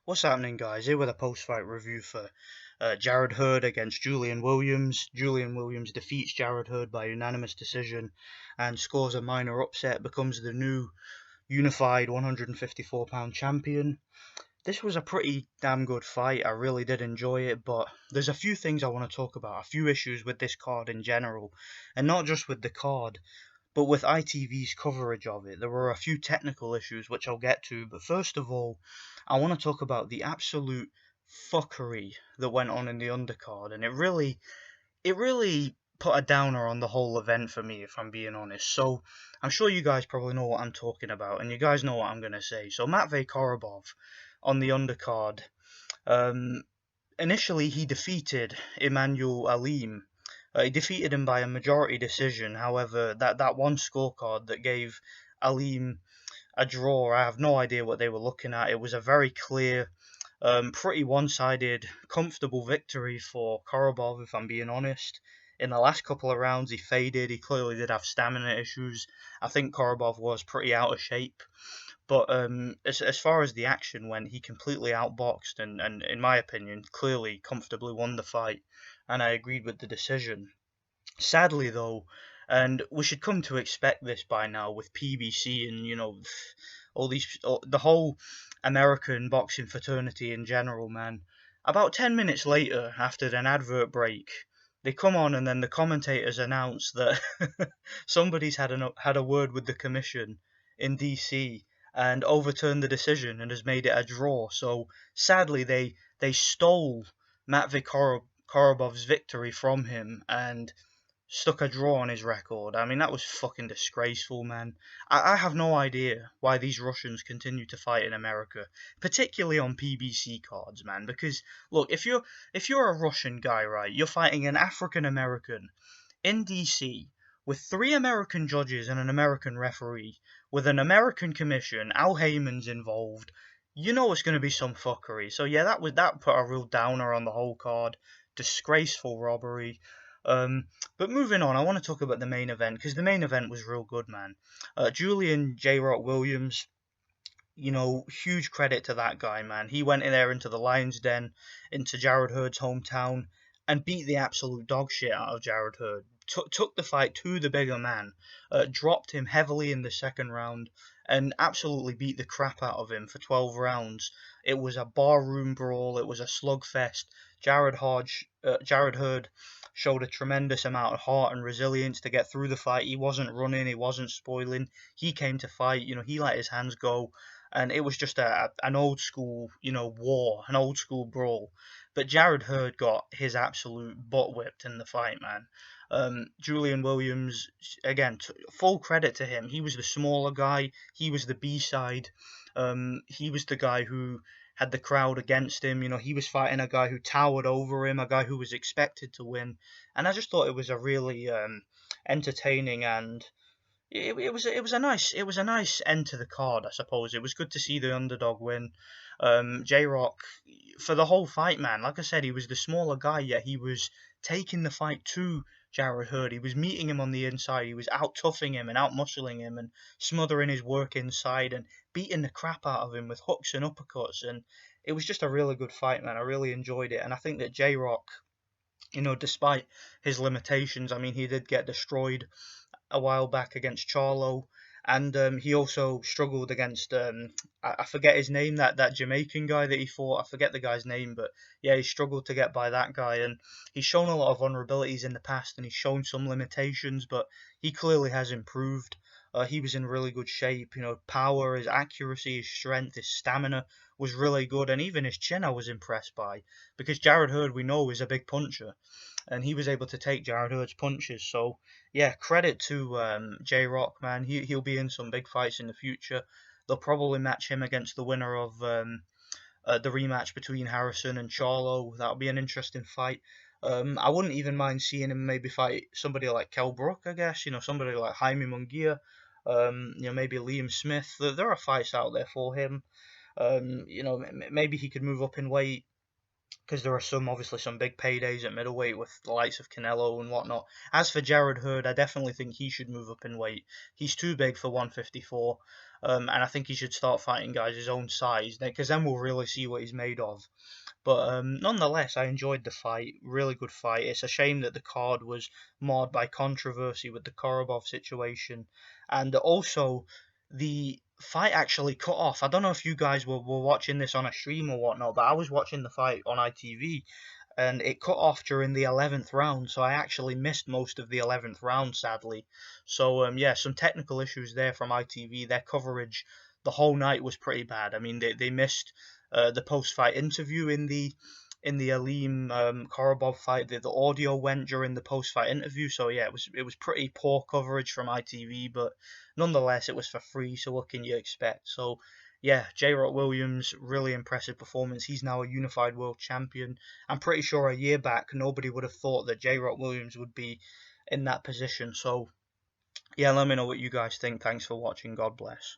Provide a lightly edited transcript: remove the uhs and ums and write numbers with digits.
What's happening, guys? Here with a post-fight review for Jared Hurd against Jullian Williams. Jullian Williams defeats Jared Hurd by unanimous decision and scores a minor upset, becomes the new unified 154-pound champion. This was a pretty damn good fight. I really did enjoy it, but there's a few things I want to talk about, a few issues with this card in general, and not just with the card, but with ITV's coverage of it. There were a few technical issues which I'll get to, but first of all, I want to talk about the absolute fuckery that went on in the undercard, and it really put a downer on the whole event for me, if I'm being honest. So I'm sure you guys probably know what I'm talking about, and you guys know what I'm gonna say. So Matvey Korobov on the undercard, um, initially he defeated Emmanuel Alim. He defeated him by a majority decision. However, that one scorecard that gave Alim a draw, I have no idea what they were looking at. It was a very clear, pretty one-sided, comfortable victory for Korobov, if I'm being honest. In the last couple of rounds, he faded. He clearly did have stamina issues. I think Korobov was pretty out of shape. But as far as the action went, he completely outboxed and, in my opinion, clearly comfortably won the fight. And I agreed with the decision. Sadly, though, and we should come to expect this by now with PBC and the whole American boxing fraternity in general, man. About 10 minutes later, after an advert break, they come on and then the commentators announce that somebody's had a word with the commission in DC and overturned the decision and has made it a draw. So sadly, they stole Matvey Korobov's victory from him and stuck a draw on his record. I mean, that was fucking disgraceful, man. I have no idea why these Russians continue to fight in America, particularly on PBC cards, man. Because look, if you're a Russian guy, right, you're fighting an African American in DC with three American judges and an American referee, with an American commission. Al Heyman's involved. You know it's going to be some fuckery. So yeah, that put a real downer on the whole card. Disgraceful robbery. But moving on, I want to talk about the main event because the main event was real good, man. Julian J. Rock Williams, huge credit to that guy, man. He went in there into the Lion's Den, into Jared Hurd's hometown, and beat the absolute dog shit out of Jared Hurd. Took the fight to the bigger man, dropped him heavily in the second round, and absolutely beat the crap out of him for 12 rounds. It was a barroom brawl. It was a slugfest. Jared Hurd showed a tremendous amount of heart and resilience to get through the fight. He wasn't running. He wasn't spoiling. He came to fight. He let his hands go. And it was just an old school, war, an old school brawl. But Jared Hurd got his absolute butt whipped in the fight, man. Julian Williams, again, full credit to him. He was the smaller guy. He was the B-side. He was the guy who had the crowd against him. He was fighting a guy who towered over him, a guy who was expected to win. And I just thought it was a really entertaining and it was a nice end to the card, I suppose. It was good to see the underdog win. J Rock for the whole fight, man. Like I said, he was the smaller guy, yet he was taking the fight to Jared Hurd. He was meeting him on the inside. He was out toughing him and out muscling him and smothering his work inside and beating the crap out of him with hooks and uppercuts. And it was just a really good fight, man. I really enjoyed it. And I think that J Rock, despite his limitations, I mean, he did get destroyed a while back against Charlo, and he also struggled against I forget his name, that Jamaican guy that he fought. I forget the guy's name, but yeah, he struggled to get by that guy, and he's shown a lot of vulnerabilities in the past, and he's shown some limitations, but he clearly has improved. He was in really good shape. Power, his accuracy, his strength, his stamina was really good, and even his chin I was impressed by, because Jared Hurd, we know, is a big puncher, and he was able to take Jared Hurd's punches. So yeah, credit to J Rock, man. He'll be in some big fights in the future. They'll probably match him against the winner of the rematch between Harrison and Charlo. That'll be an interesting fight. I wouldn't even mind seeing him maybe fight somebody like Kell Brook, I guess. Somebody like Jaime Munguia. Maybe Liam Smith. There are fights out there for him. Maybe he could move up in weight, because there are obviously some big paydays at middleweight with the likes of Canelo and whatnot. As for Jared Hurd, I definitely think he should move up in weight. He's too big for 154. And I think he should start fighting guys his own size, because then we'll really see what he's made of. But nonetheless, I enjoyed the fight. Really good fight. It's a shame that the card was marred by controversy with the Korobov situation, and also the fight actually cut off. I don't know if you guys were watching this on a stream or whatnot, but I was watching the fight on ITV, and it cut off during the 11th round, so I actually missed most of the 11th round, sadly. So yeah, some technical issues there from ITV. Their coverage the whole night was pretty bad. I mean, they missed the post-fight interview in the Aleem Korobov fight. The audio went during the post-fight interview, so yeah, it was pretty poor coverage from ITV, but nonetheless, it was for free. So what can you expect? So yeah, J. Rock Williams, really impressive performance. He's now a unified world champion. I'm pretty sure a year back nobody would have thought that J. Rock Williams would be in that position. So yeah, let me know what you guys think. Thanks for watching. God bless.